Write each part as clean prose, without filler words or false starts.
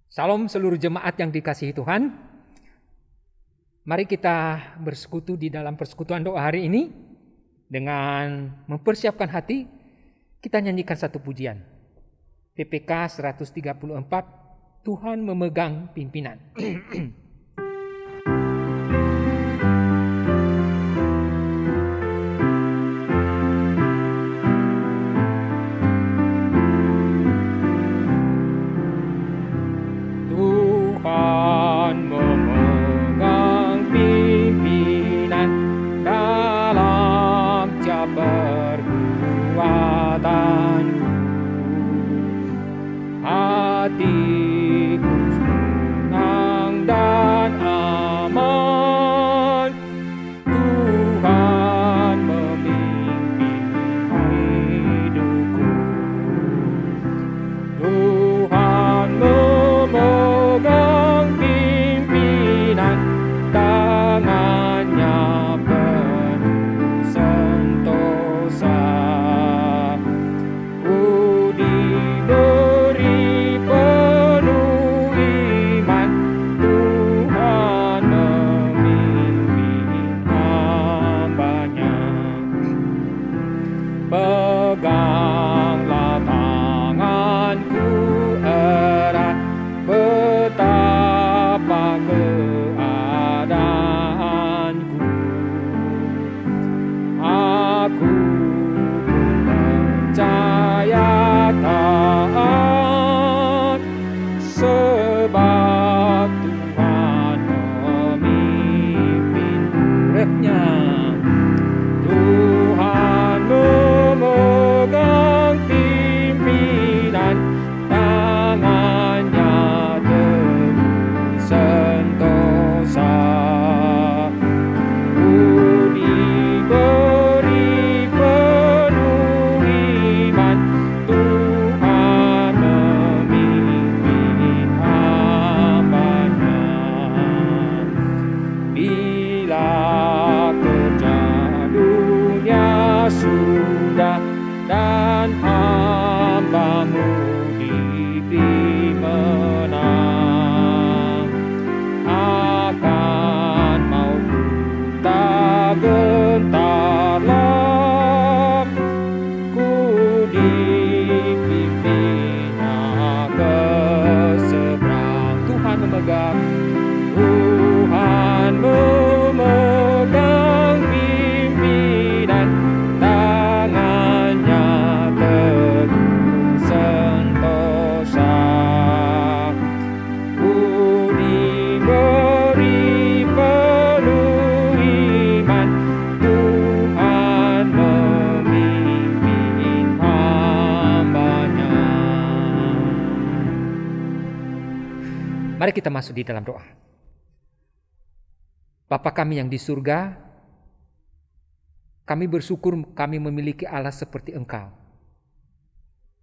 Salam seluruh jemaat yang dikasihi Tuhan. Mari kita bersekutu di dalam persekutuan doa hari ini. Dengan mempersiapkan hati, kita nyanyikan satu pujian. PPK 134, Tuhan memegang pimpinan. Hatiku senang dan aman, Tuhan memimpin hidupku. Tuhan memegang pimpinan, tangannya penuh sentosa. Ku diberi peganglah tanganku erat, betapa keadaanku. Aku percaya taat, sebab Tuhan memimpinku. Refnya, Tuhan memegang pimpinan, tangannya teguh sentosa. Ku diberi penuh iman, Tuhan memimpin hamba-Nya. Bila kerja dunia sudah dan hamba-Mu diberi menang, akan mautku tak gentarlah, ku dipimpinnya ke seberang. Tuhan memegang pimpinan, tangannya teguh sentosa. Ku diberi penuh iman, Tuhan memimpin hamba-Nya. Mari kita masuk di dalam doa. Bapa kami yang di surga, kami bersyukur kami memiliki Allah seperti Engkau,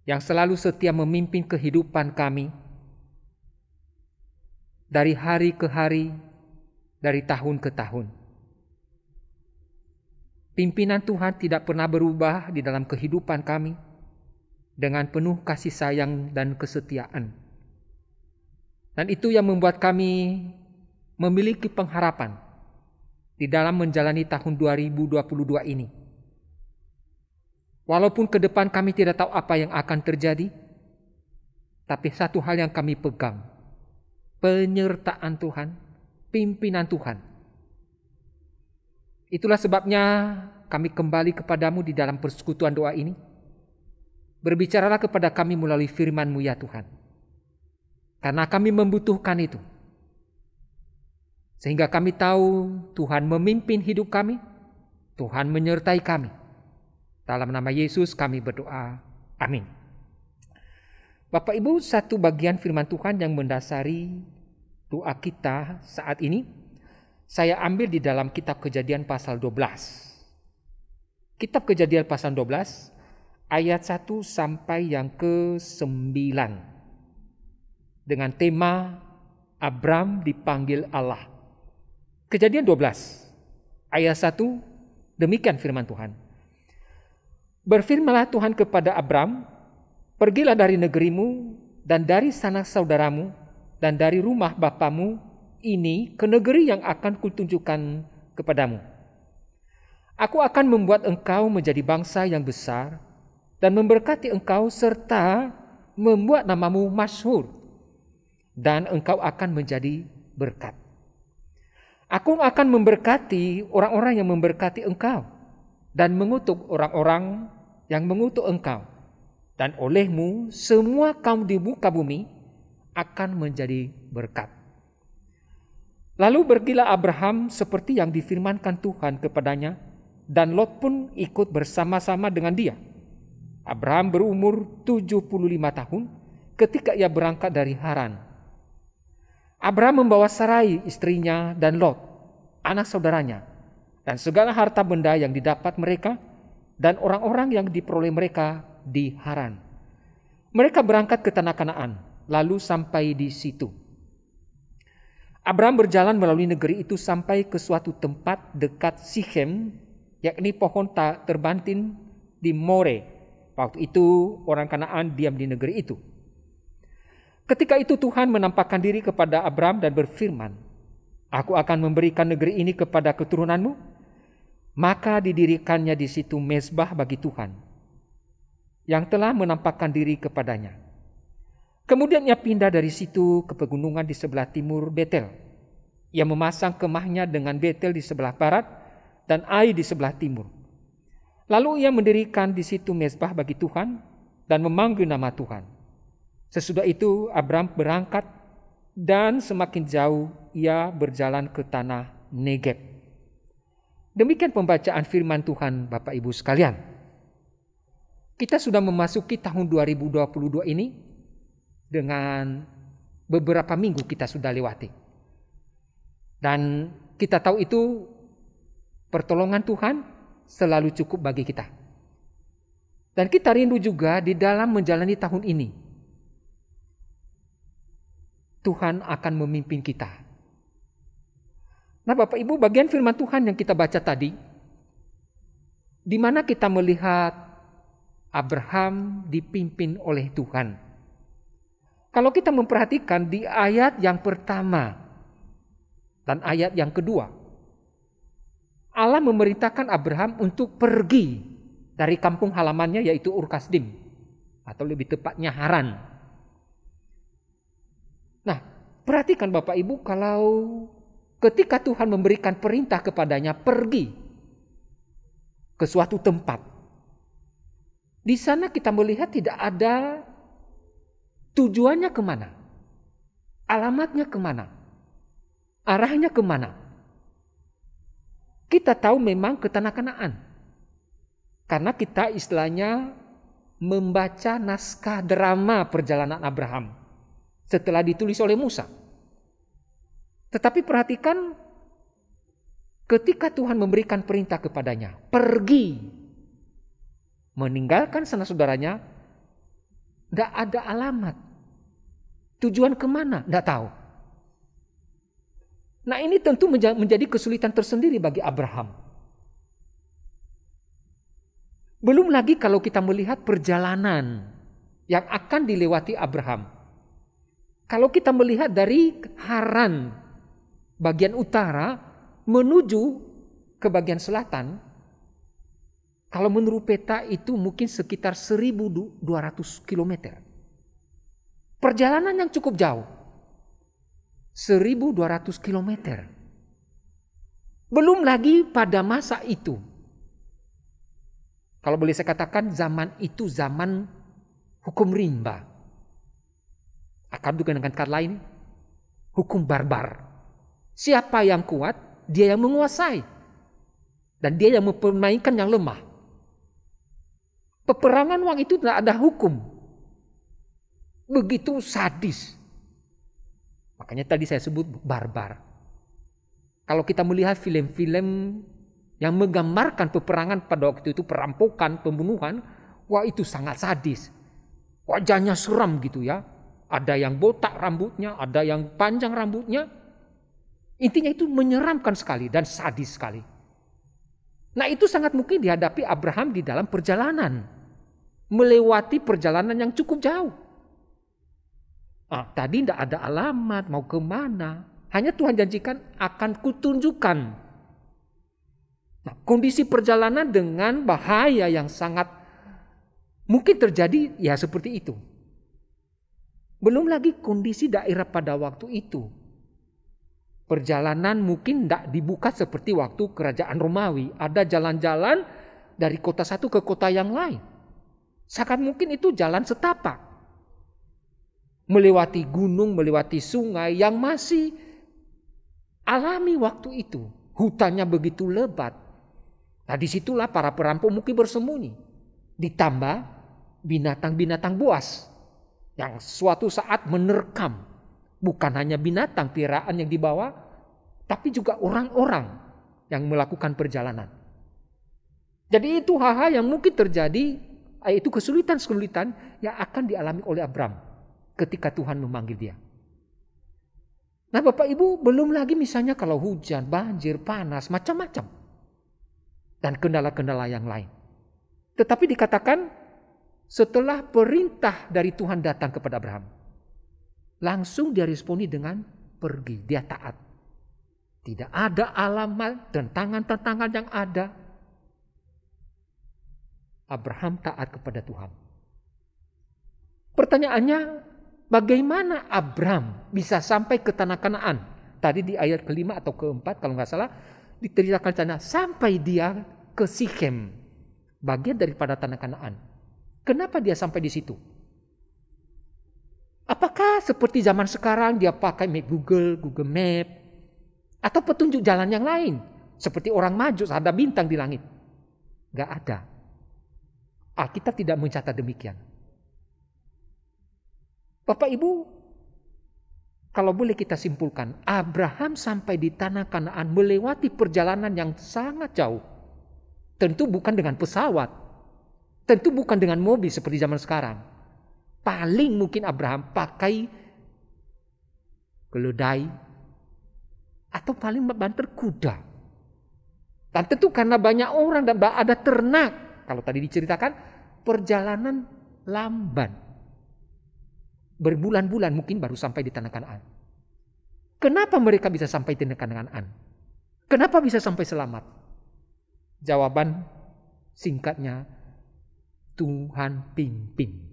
yang selalu setia memimpin kehidupan kami, dari hari ke hari, dari tahun ke tahun. Pimpinan Tuhan tidak pernah berubah di dalam kehidupan kami, dengan penuh kasih sayang dan kesetiaan. Dan itu yang membuat kami memiliki pengharapan di dalam menjalani tahun 2022 ini. Walaupun ke depan kami tidak tahu apa yang akan terjadi, tapi satu hal yang kami pegang, penyertaan Tuhan, pimpinan Tuhan. Itulah sebabnya kami kembali kepadamu di dalam persekutuan doa ini. Berbicaralah kepada kami melalui firman-Mu ya Tuhan. Karena kami membutuhkan itu. Sehingga kami tahu Tuhan memimpin hidup kami, Tuhan menyertai kami. Dalam nama Yesus kami berdoa. Amin. Bapak Ibu, satu bagian firman Tuhan yang mendasari doa kita saat ini, saya ambil di dalam kitab Kejadian pasal 12. Kitab Kejadian pasal 12, ayat 1 sampai yang ke-9. Dengan tema Abram dipanggil Allah. Kejadian 12, ayat 1, demikian firman Tuhan. Berfirmanlah Tuhan kepada Abram, pergilah dari negerimu dan dari sanak saudaramu dan dari rumah bapamu ini ke negeri yang akan kutunjukkan kepadamu. Aku akan membuat engkau menjadi bangsa yang besar dan memberkati engkau serta membuat namamu masyhur, dan engkau akan menjadi berkat. Aku akan memberkati orang-orang yang memberkati engkau dan mengutuk orang-orang yang mengutuk engkau. Dan olehmu semua kaum di muka bumi akan menjadi berkat. Lalu pergilah Abraham seperti yang difirmankan Tuhan kepadanya, dan Lot pun ikut bersama-sama dengan dia. Abraham berumur 75 tahun ketika ia berangkat dari Haran. Abraham membawa Sarai istrinya dan Lot, anak saudaranya, dan segala harta benda yang didapat mereka dan orang-orang yang diperoleh mereka di Haran. Mereka berangkat ke tanah Kanaan, lalu sampai di situ. Abraham berjalan melalui negeri itu sampai ke suatu tempat dekat Sichem, yakni pohon terbantin di More. Waktu itu orang Kanaan diam di negeri itu. Ketika itu Tuhan menampakkan diri kepada Abraham dan berfirman, "Aku akan memberikan negeri ini kepada keturunanmu." Maka didirikannya di situ mezbah bagi Tuhan, yang telah menampakkan diri kepadanya. Kemudian ia pindah dari situ ke pegunungan di sebelah timur Betel. Ia memasang kemahnya dengan Betel di sebelah barat dan Ai di sebelah timur. Lalu ia mendirikan di situ mezbah bagi Tuhan dan memanggil nama Tuhan. Sesudah itu Abraham berangkat dan semakin jauh ia berjalan ke tanah Negeb. Demikian pembacaan firman Tuhan Bapak Ibu sekalian. Kita sudah memasuki tahun 2022 ini dengan beberapa minggu kita sudah lewati. Dan kita tahu itu pertolongan Tuhan selalu cukup bagi kita. Dan kita rindu juga di dalam menjalani tahun ini, Tuhan akan memimpin kita. Nah Bapak Ibu, bagian firman Tuhan yang kita baca tadi, di mana kita melihat Abraham dipimpin oleh Tuhan. Kalau kita memperhatikan di ayat yang pertama dan ayat yang kedua, Allah memerintahkan Abraham untuk pergi dari kampung halamannya yaitu Ur Kasdim, atau lebih tepatnya Haran. Nah, perhatikan Bapak Ibu, kalau ketika Tuhan memberikan perintah kepadanya pergi ke suatu tempat, di sana kita melihat tidak ada tujuannya kemana, alamatnya kemana, arahnya kemana. Kita tahu memang ke tanah Kanaan, karena kita istilahnya membaca naskah drama perjalanan Abraham setelah ditulis oleh Musa. Tetapi perhatikan ketika Tuhan memberikan perintah kepadanya, pergi, meninggalkan sanak saudaranya, tidak ada alamat. Tujuan kemana? Tidak tahu. Nah ini tentu menjadi kesulitan tersendiri bagi Abraham. Belum lagi kalau kita melihat perjalanan yang akan dilewati Abraham. Kalau kita melihat dari Haran bagian utara menuju ke bagian selatan, kalau menurut peta itu mungkin sekitar 1.200 km. Perjalanan yang cukup jauh. 1.200 km. Belum lagi pada masa itu, kalau boleh saya katakan zaman itu zaman hukum rimba. Akan juga dengan kata lain, hukum barbar. Siapa yang kuat, dia yang menguasai. Dan dia yang mempermainkan yang lemah. Peperangan waktu itu tidak ada hukum. Begitu sadis. Makanya tadi saya sebut barbar. Kalau kita melihat film-film yang menggambarkan peperangan pada waktu itu, perampokan, pembunuhan, wah itu sangat sadis. Wajahnya seram gitu ya. Ada yang botak rambutnya, ada yang panjang rambutnya. Intinya itu menyeramkan sekali dan sadis sekali. Nah itu sangat mungkin dihadapi Abraham di dalam perjalanan. Melewati perjalanan yang cukup jauh. Tadi tidak ada alamat mau kemana. Hanya Tuhan janjikan akan kutunjukkan. Nah, kondisi perjalanan dengan bahaya yang sangat mungkin terjadi ya seperti itu. Belum lagi kondisi daerah pada waktu itu. Perjalanan mungkin tidak dibuka seperti waktu kerajaan Romawi. Ada jalan-jalan dari kota satu ke kota yang lain. Sangat mungkin itu jalan setapak. Melewati gunung, melewati sungai yang masih alami waktu itu. Hutannya begitu lebat. Nah, disitulah para perampok mungkin bersembunyi. Ditambah binatang-binatang buas yang suatu saat menerkam. Bukan hanya binatang piaraan yang dibawa, tapi juga orang-orang yang melakukan perjalanan. Jadi itu hal-hal yang mungkin terjadi, yaitu kesulitan-kesulitan yang akan dialami oleh Abram ketika Tuhan memanggil dia. Nah, Bapak Ibu, belum lagi misalnya kalau hujan, banjir, panas, macam-macam. Dan kendala-kendala yang lain. Tetapi dikatakan setelah perintah dari Tuhan datang kepada Abraham, langsung dia responi dengan pergi, dia taat. Tidak ada alamat, tantangan-tantangan yang ada. Abraham taat kepada Tuhan. Pertanyaannya, bagaimana Abraham bisa sampai ke tanah Kanaan? Tadi di ayat ke-5 atau ke-4 kalau nggak salah diceritakan sampai dia ke Sikhem, bagian daripada tanah Kanaan. Kenapa dia sampai di situ? Apakah seperti zaman sekarang dia pakai Google Map, atau petunjuk jalan yang lain? Seperti orang Majus ada bintang di langit. Gak ada. Alkitab tidak mencatat demikian. Bapak Ibu, kalau boleh kita simpulkan, Abraham sampai di tanah Kanaan melewati perjalanan yang sangat jauh. Tentu bukan dengan pesawat. Tentu bukan dengan mobil seperti zaman sekarang. Paling mungkin Abraham pakai keledai atau paling banter kuda. Dan tentu karena banyak orang dan ada ternak. Kalau tadi diceritakan perjalanan lamban. Berbulan-bulan mungkin baru sampai di tanah Kanaan. Kenapa mereka bisa sampai di tanah Kanaan? Kenapa bisa sampai selamat? Jawaban singkatnya, Tuhan pimpin.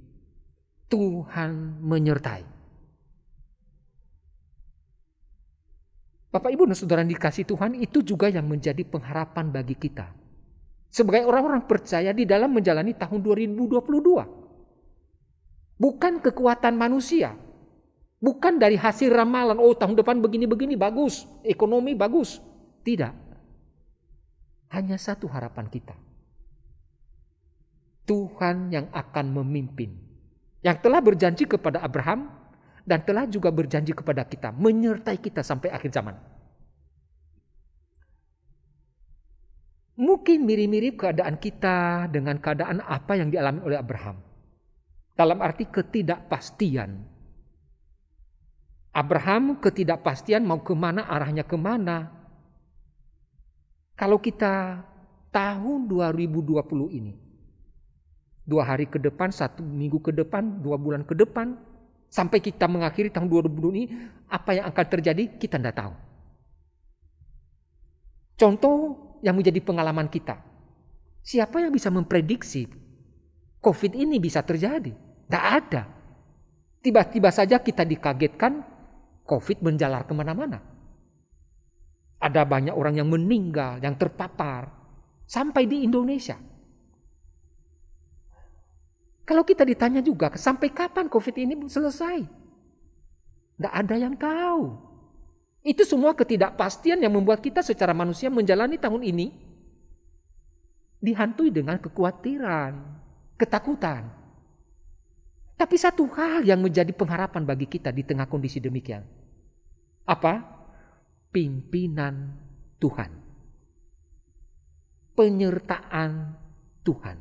Tuhan menyertai. Bapak Ibu dan Saudara dikasih Tuhan, itu juga yang menjadi pengharapan bagi kita. Sebagai orang-orang percaya di dalam menjalani tahun 2022. Bukan kekuatan manusia. Bukan dari hasil ramalan, tahun depan begini-begini bagus, ekonomi bagus. Tidak. Hanya satu harapan kita. Tuhan yang akan memimpin. Yang telah berjanji kepada Abraham dan telah juga berjanji kepada kita, menyertai kita sampai akhir zaman. Mungkin mirip-mirip keadaan kita dengan keadaan apa yang dialami oleh Abraham. Dalam arti ketidakpastian. Abraham ketidakpastian mau kemana, arahnya kemana. Kalau kita tahun 2020 ini, 2 hari ke depan, 1 minggu ke depan, 2 bulan ke depan, sampai kita mengakhiri tahun 2020 ini, apa yang akan terjadi kita tidak tahu. Contoh yang menjadi pengalaman kita. Siapa yang bisa memprediksi COVID ini bisa terjadi? Tidak ada. Tiba-tiba saja kita dikagetkan COVID menjalar kemana-mana. Ada banyak orang yang meninggal, yang terpapar. Sampai di Indonesia. Kalau kita ditanya juga, sampai kapan COVID ini selesai? Tidak ada yang tahu. Itu semua ketidakpastian yang membuat kita secara manusia menjalani tahun ini dihantui dengan kekhawatiran, ketakutan. Tapi satu hal yang menjadi pengharapan bagi kita di tengah kondisi demikian. Apa? Pimpinan Tuhan. Penyertaan Tuhan.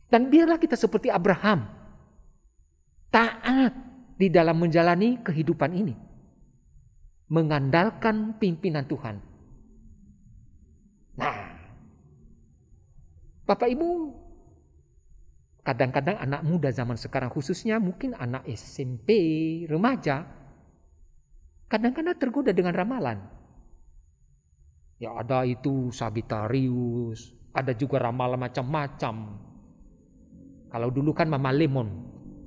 Dan biarlah kita seperti Abraham. Taat di dalam menjalani kehidupan ini. Mengandalkan pimpinan Tuhan. Nah, Bapak Ibu, Kadang-kadang anak muda zaman sekarang, khususnya mungkin anak SMP, remaja, kadang-kadang tergoda dengan ramalan. Ya ada itu Sagittarius, ada juga ramalan macam-macam. Kalau dulu kan Mama Lemon,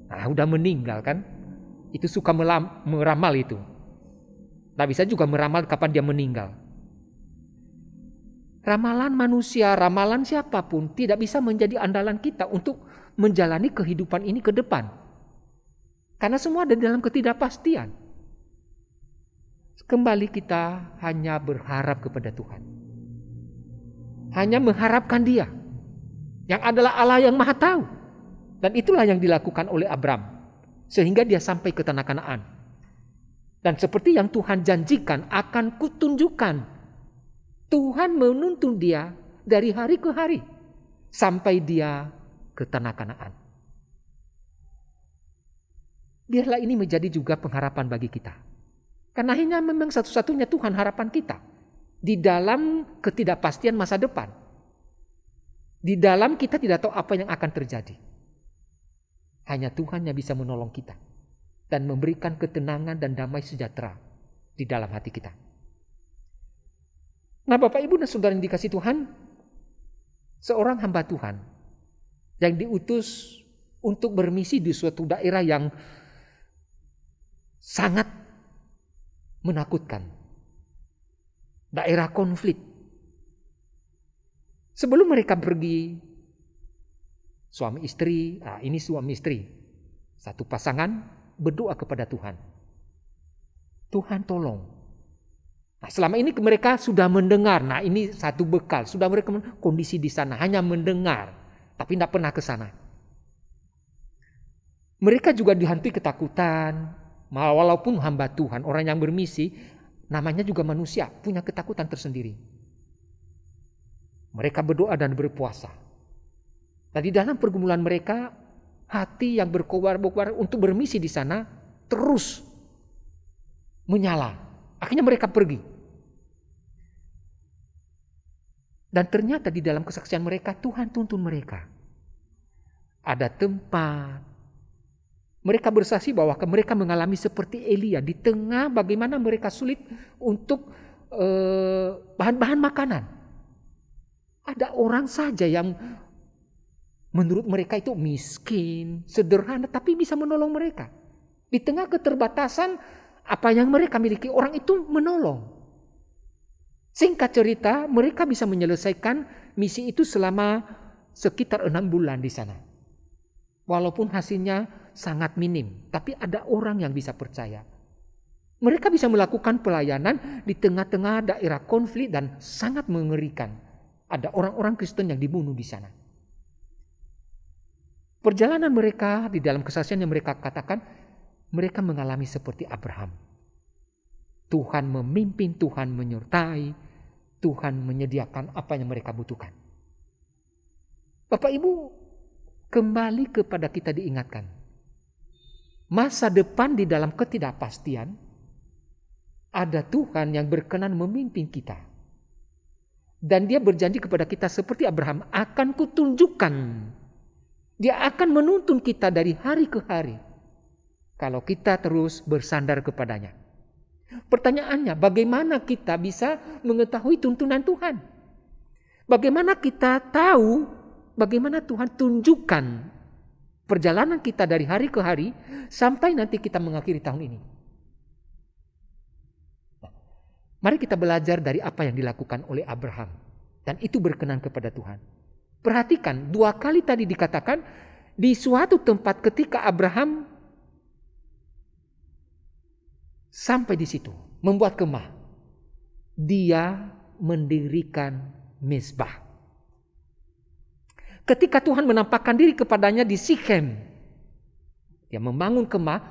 nah udah meninggal kan, itu suka meramal itu. Nah bisa juga meramal kapan dia meninggal. Ramalan manusia, ramalan siapapun tidak bisa menjadi andalan kita untuk menjalani kehidupan ini ke depan. Karena semua ada dalam ketidakpastian. Kembali kita hanya berharap kepada Tuhan. Hanya mengharapkan Dia. Yang adalah Allah yang Maha Tahu. Dan itulah yang dilakukan oleh Abram. Sehingga dia sampai ke tanah Kanaan. Dan seperti yang Tuhan janjikan akan kutunjukkan. Tuhan menuntun dia dari hari ke hari. Sampai dia ke tanah Kanaan. Biarlah ini menjadi juga pengharapan bagi kita. Karena hanya memang satu-satunya Tuhan harapan kita. Di dalam ketidakpastian masa depan. Di dalam kita tidak tahu apa yang akan terjadi. Hanya Tuhan yang bisa menolong kita. Dan memberikan ketenangan dan damai sejahtera di dalam hati kita. Nah Bapak Ibu dan Saudara yang dikasihi Tuhan, seorang hamba Tuhan yang diutus untuk bermisi di suatu daerah yang sangat menakutkan. Daerah konflik. Sebelum mereka pergi, suami istri, ini suami istri, satu pasangan berdoa kepada Tuhan. Tuhan tolong. Nah, selama ini mereka sudah mendengar. Nah ini satu bekal. Sudah mereka kondisi di sana hanya mendengar. Tapi tidak pernah ke sana. Mereka juga dihantui ketakutan. Walaupun hamba Tuhan, orang yang bermisi, namanya juga manusia, punya ketakutan tersendiri. Mereka berdoa dan berpuasa. Nah di dalam pergumulan mereka, hati yang berkobar-kobar untuk bermisi di sana terus menyala. Akhirnya mereka pergi. Dan ternyata di dalam kesaksian mereka, Tuhan tuntun mereka. Ada tempat. Mereka bersaksi bahwa mereka mengalami seperti Elia. Di tengah bagaimana mereka sulit untuk bahan-bahan makanan. Ada orang saja yang menurut mereka itu miskin, sederhana, tapi bisa menolong mereka. Di tengah keterbatasan apa yang mereka miliki, orang itu menolong. Singkat cerita, mereka bisa menyelesaikan misi itu selama sekitar 6 bulan di sana. Walaupun hasilnya sangat minim, tapi ada orang yang bisa percaya. Mereka bisa melakukan pelayanan di tengah-tengah daerah konflik dan sangat mengerikan. Ada orang-orang Kristen yang dibunuh di sana. Perjalanan mereka di dalam kesaksian yang mereka katakan, mereka mengalami seperti Abraham. Tuhan memimpin, Tuhan menyertai, Tuhan menyediakan apa yang mereka butuhkan. Bapak Ibu, kembali kepada kita diingatkan. Masa depan di dalam ketidakpastian, ada Tuhan yang berkenan memimpin kita. Dan dia berjanji kepada kita seperti Abraham, akan kutunjukkan. Dia akan menuntun kita dari hari ke hari. Kalau kita terus bersandar kepadanya. Pertanyaannya, bagaimana kita bisa mengetahui tuntunan Tuhan? Bagaimana kita tahu, bagaimana Tuhan tunjukkan perjalanan kita dari hari ke hari sampai nanti kita mengakhiri tahun ini? Nah, mari kita belajar dari apa yang dilakukan oleh Abraham. Dan itu berkenan kepada Tuhan. Perhatikan, 2 kali tadi dikatakan, di suatu tempat ketika Abraham sampai di situ, membuat kemah. Dia mendirikan mezbah. Ketika Tuhan menampakkan diri kepadanya di Sikhem, dia membangun kemah,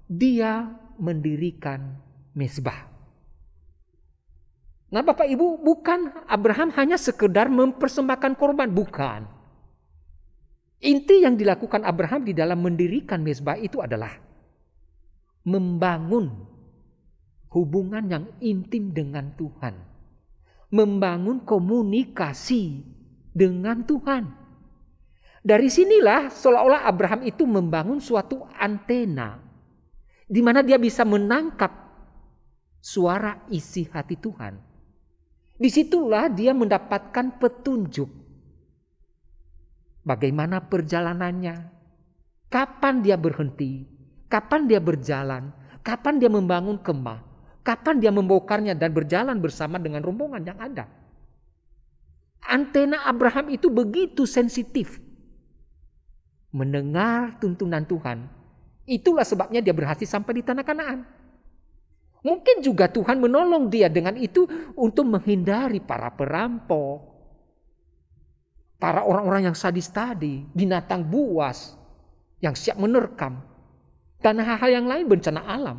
dia mendirikan mezbah. Nah Bapak Ibu, bukan Abraham hanya sekedar mempersembahkan korban, bukan. Inti yang dilakukan Abraham di dalam mendirikan mezbah itu adalah membangun hubungan yang intim dengan Tuhan. Membangun komunikasi dengan Tuhan. Dari sinilah seolah-olah Abraham itu membangun suatu antena di mana dia bisa menangkap suara isi hati Tuhan. Disitulah dia mendapatkan petunjuk. Bagaimana perjalanannya, kapan dia berhenti, kapan dia berjalan, kapan dia membangun kemah, kapan dia membongkarnya dan berjalan bersama dengan rombongan yang ada. Antena Abraham itu begitu sensitif mendengar tuntunan Tuhan. Itulah sebabnya dia berhasil sampai di tanah Kanaan. Mungkin juga Tuhan menolong dia dengan itu untuk menghindari para perampok, para orang-orang yang sadis tadi, binatang buas yang siap menerkam, dan hal-hal yang lain bencana alam.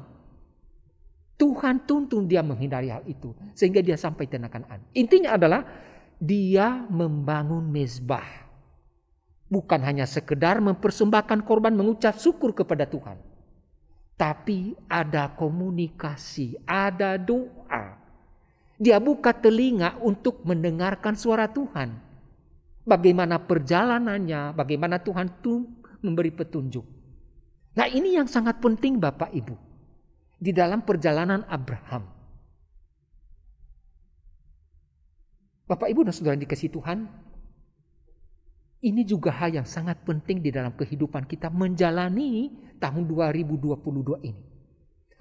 Tuhan tuntun dia menghindari hal itu sehingga dia sampai di tanah Kanaan. Intinya adalah dia membangun mezbah. Bukan hanya sekedar mempersembahkan korban mengucap syukur kepada Tuhan. Tapi ada komunikasi, ada doa. Dia buka telinga untuk mendengarkan suara Tuhan. Bagaimana perjalanannya, bagaimana Tuhan itu memberi petunjuk. Nah, ini yang sangat penting Bapak Ibu. Di dalam perjalanan Abraham. Bapak Ibu dan saudara dikasihi Tuhan. Ini juga hal yang sangat penting di dalam kehidupan kita menjalani tahun 2022 ini.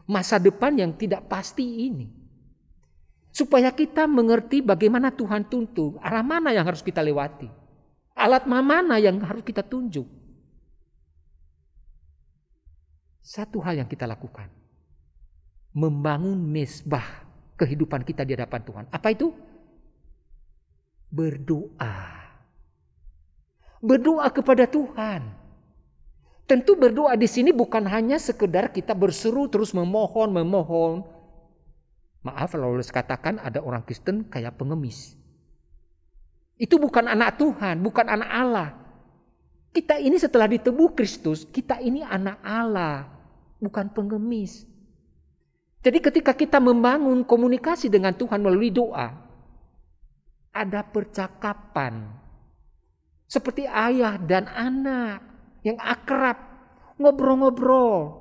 Masa depan yang tidak pasti ini. Supaya kita mengerti bagaimana Tuhan tuntun, arah mana yang harus kita lewati. Alat mana yang harus kita tunjuk. Satu hal yang kita lakukan. Membangun mezbah kehidupan kita di hadapan Tuhan. Apa itu? Berdoa. Berdoa kepada Tuhan. Tentu berdoa di sini bukan hanya sekedar kita berseru terus memohon. Maaf kalau harus katakan ada orang Kristen kayak pengemis. Itu bukan anak Tuhan, bukan anak Allah. Kita ini setelah ditebus Kristus, kita ini anak Allah, bukan pengemis. Jadi ketika kita membangun komunikasi dengan Tuhan melalui doa, ada percakapan. Seperti ayah dan anak yang akrab, ngobrol-ngobrol.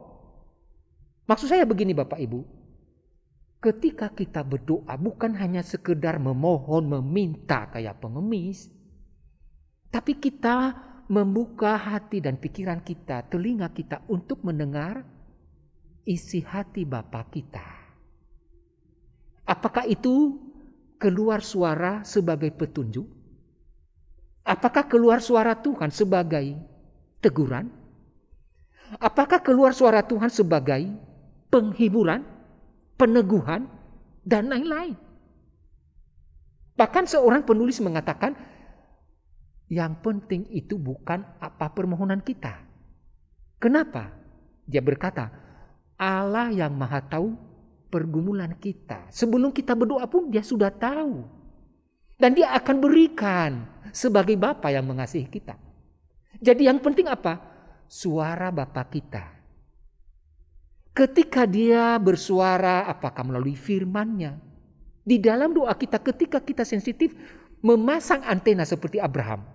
Maksud saya begini Bapak Ibu. Ketika kita berdoa bukan hanya sekedar memohon, meminta kayak pengemis. Tapi kita membuka hati dan pikiran kita, telinga kita untuk mendengar isi hati Bapa kita. Apakah itu keluar suara sebagai petunjuk? Apakah keluar suara Tuhan sebagai teguran? Apakah keluar suara Tuhan sebagai penghiburan, peneguhan, dan lain-lain? Bahkan seorang penulis mengatakan, yang penting itu bukan apa permohonan kita. Kenapa? Dia berkata, Allah yang maha tahu pergumulan kita. Sebelum kita berdoa pun dia sudah tahu. Dan dia akan berikan sebagai Bapa yang mengasihi kita. Jadi yang penting apa? Suara Bapa kita. Ketika dia bersuara, apakah melalui firman-Nya? Di dalam doa kita, ketika kita sensitif, memasang antena seperti Abraham.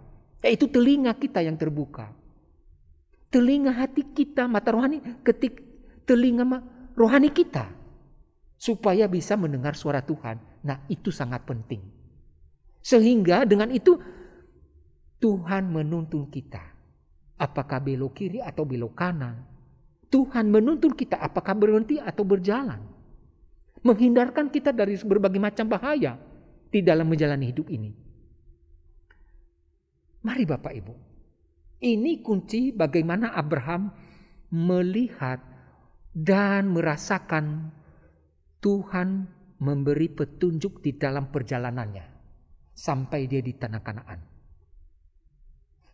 Yaitu telinga kita yang terbuka. Telinga hati kita, mata rohani, telinga rohani kita. Supaya bisa mendengar suara Tuhan. Nah, itu sangat penting. Sehingga dengan itu Tuhan menuntun kita. Apakah belok kiri atau belok kanan. Tuhan menuntun kita apakah berhenti atau berjalan. Menghindarkan kita dari berbagai macam bahaya di dalam menjalani hidup ini. Mari Bapak Ibu. Ini kunci bagaimana Abraham melihat dan merasakan Tuhan memberi petunjuk di dalam perjalanannya. Sampai dia di tanah Kanaan.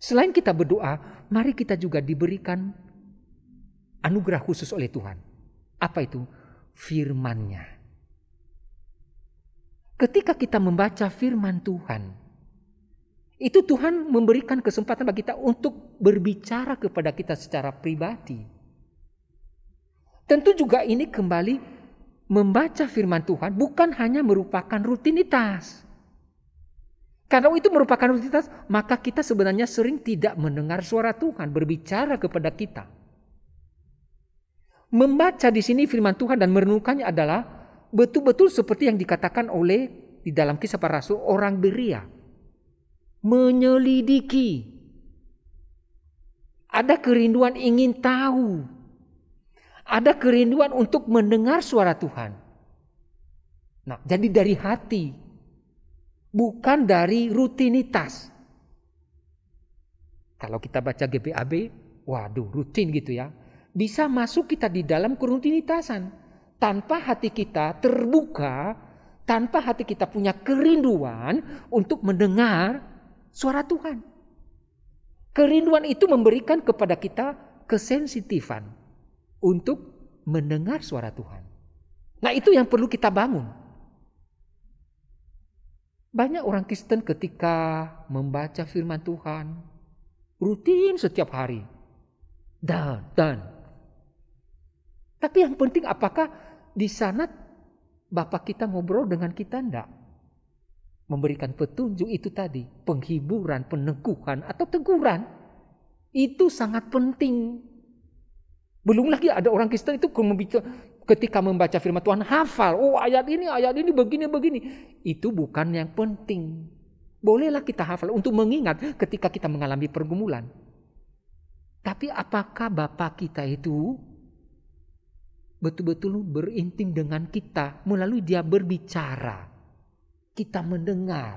Selain kita berdoa, mari kita juga diberikan anugerah khusus oleh Tuhan. Apa itu? Firman-Nya. Ketika kita membaca firman Tuhan, itu Tuhan memberikan kesempatan bagi kita untuk berbicara kepada kita secara pribadi. Tentu juga ini kembali membaca firman Tuhan bukan hanya merupakan rutinitas. Kalau itu merupakan rutinitas, maka kita sebenarnya sering tidak mendengar suara Tuhan berbicara kepada kita. Membaca di sini firman Tuhan dan merenungkannya adalah betul-betul seperti yang dikatakan oleh di dalam Kisah Para Rasul orang Berea. Menyelidiki. Ada kerinduan ingin tahu. Ada kerinduan untuk mendengar suara Tuhan. Nah, jadi dari hati. Bukan dari rutinitas. Kalau kita baca GPAB, waduh rutin gitu ya. Bisa masuk kita di dalam kerutinitasan. Tanpa hati kita terbuka, tanpa hati kita punya kerinduan untuk mendengar suara Tuhan. Kerinduan itu memberikan kepada kita kesensitifan untuk mendengar suara Tuhan. Nah, itu yang perlu kita bangun. Banyak orang Kristen ketika membaca firman Tuhan rutin setiap hari. Dan. Tapi yang penting apakah di sana Bapak kita ngobrol dengan kita enggak? Memberikan petunjuk itu tadi, penghiburan, peneguhan atau teguran. Itu sangat penting. Belum lagi ada orang Kristen itu ketika membaca firman Tuhan hafal. Oh ayat ini begini. Itu bukan yang penting. Bolehlah kita hafal untuk mengingat ketika kita mengalami pergumulan. Tapi apakah Bapa kita itu betul-betul berintim dengan kita melalui dia berbicara. Kita mendengar.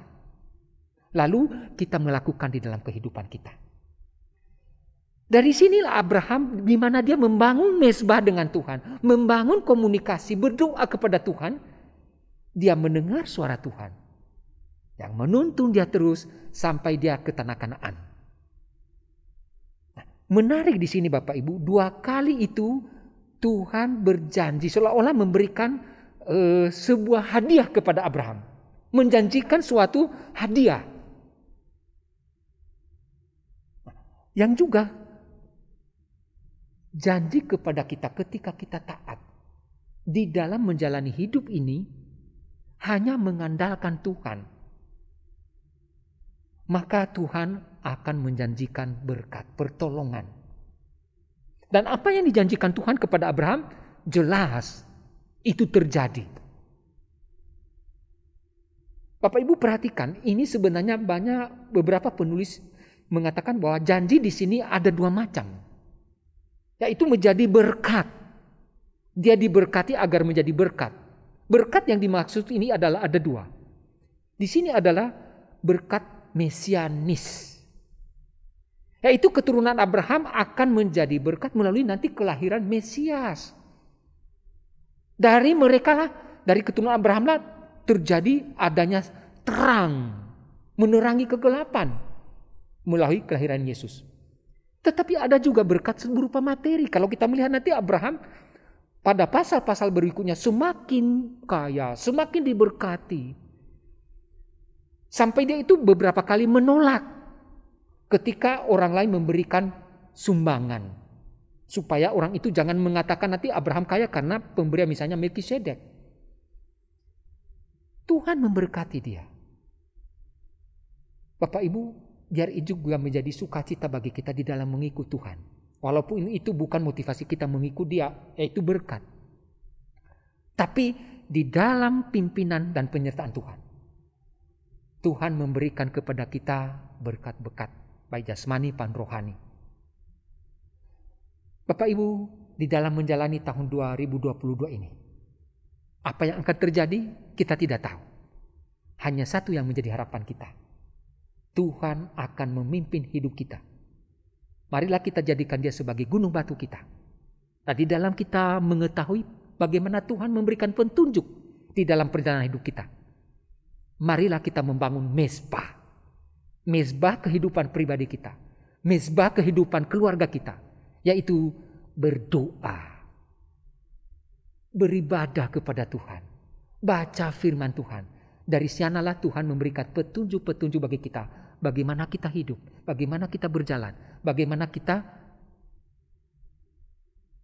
Lalu kita melakukan di dalam kehidupan kita. Dari sinilah Abraham di mana dia membangun mezbah dengan Tuhan, membangun komunikasi, berdoa kepada Tuhan, dia mendengar suara Tuhan yang menuntun dia terus sampai dia ke tanah Kanaan. Nah, menarik di sini Bapak Ibu, 2 kali itu Tuhan berjanji seolah-olah memberikan sebuah hadiah kepada Abraham, menjanjikan suatu hadiah. Yang juga janji kepada kita ketika kita taat di dalam menjalani hidup ini hanya mengandalkan Tuhan, maka Tuhan akan menjanjikan berkat, pertolongan. Dan apa yang dijanjikan Tuhan kepada Abraham jelas itu terjadi. Bapak Ibu perhatikan, ini sebenarnya beberapa penulis mengatakan bahwa janji di sini ada 2 macam. Yaitu menjadi berkat. Dia diberkati agar menjadi berkat. Berkat yang dimaksud ini adalah ada 2. Di sini adalah berkat mesianis. Yaitu keturunan Abraham akan menjadi berkat melalui nanti kelahiran Mesias. Dari mereka lah, dari keturunan Abraham lah terjadi adanya terang. Menerangi kegelapan melalui kelahiran Yesus. Tetapi ada juga berkat berupa materi. Kalau kita melihat nanti Abraham pada pasal-pasal berikutnya semakin kaya, semakin diberkati. Sampai dia itu beberapa kali menolak ketika orang lain memberikan sumbangan. Supaya orang itu jangan mengatakan nanti Abraham kaya karena pemberian misalnya Melkisedek. Tuhan memberkati dia. Bapak Ibu, biar itu juga menjadi sukacita bagi kita di dalam mengikut Tuhan. Walaupun itu bukan motivasi kita mengikut dia, yaitu berkat. Tapi di dalam pimpinan dan penyertaan Tuhan. Tuhan memberikan kepada kita berkat-berkat, baik jasmani maupun rohani. Bapak Ibu, di dalam menjalani tahun 2022 ini, apa yang akan terjadi kita tidak tahu. Hanya satu yang menjadi harapan kita. Tuhan akan memimpin hidup kita. Marilah kita jadikan dia sebagai gunung batu kita. Nah, di dalam kita mengetahui bagaimana Tuhan memberikan petunjuk di dalam perjalanan hidup kita. Marilah kita membangun mezbah. Mezbah kehidupan pribadi kita. Mezbah kehidupan keluarga kita. Yaitu berdoa. Beribadah kepada Tuhan. Baca firman Tuhan. Dari sanalah Tuhan memberikan petunjuk-petunjuk bagi kita. Bagaimana kita hidup, bagaimana kita berjalan, bagaimana kita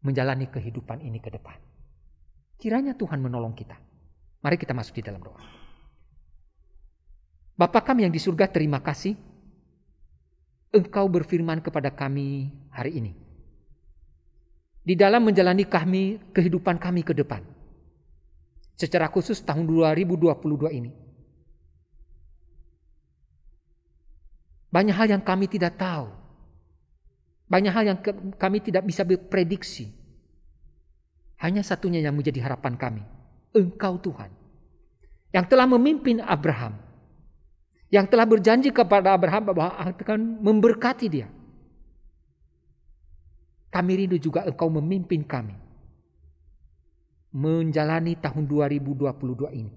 menjalani kehidupan ini ke depan. Kiranya Tuhan menolong kita. Mari kita masuk di dalam doa. Bapa kami yang di surga, terima kasih Engkau berfirman kepada kami hari ini. Di dalam menjalani kehidupan kami ke depan. Secara khusus tahun 2022 ini. Banyak hal yang kami tidak tahu. Banyak hal yang kami tidak bisa berprediksi. Hanya satunya yang menjadi harapan kami. Engkau Tuhan. Yang telah memimpin Abraham. Yang telah berjanji kepada Abraham bahwa akan memberkati dia. Kami rindu juga Engkau memimpin kami. Menjalani tahun 2022 ini.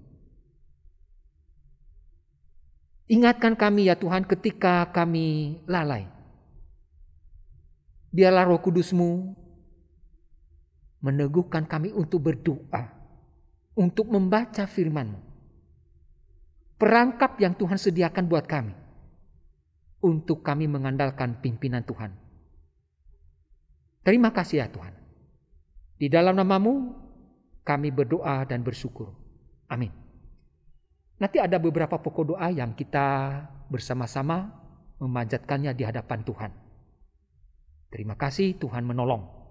Ingatkan kami ya Tuhan ketika kami lalai. Biarlah Roh Kudus-Mu meneguhkan kami untuk berdoa. Untuk membaca firman-Mu. Perangkap yang Tuhan sediakan buat kami. Untuk kami mengandalkan pimpinan Tuhan. Terima kasih ya Tuhan. Di dalam nama-Mu kami berdoa dan bersyukur. Amin. Nanti ada beberapa pokok doa yang kita bersama-sama memanjatkannya di hadapan Tuhan. Terima kasih Tuhan menolong.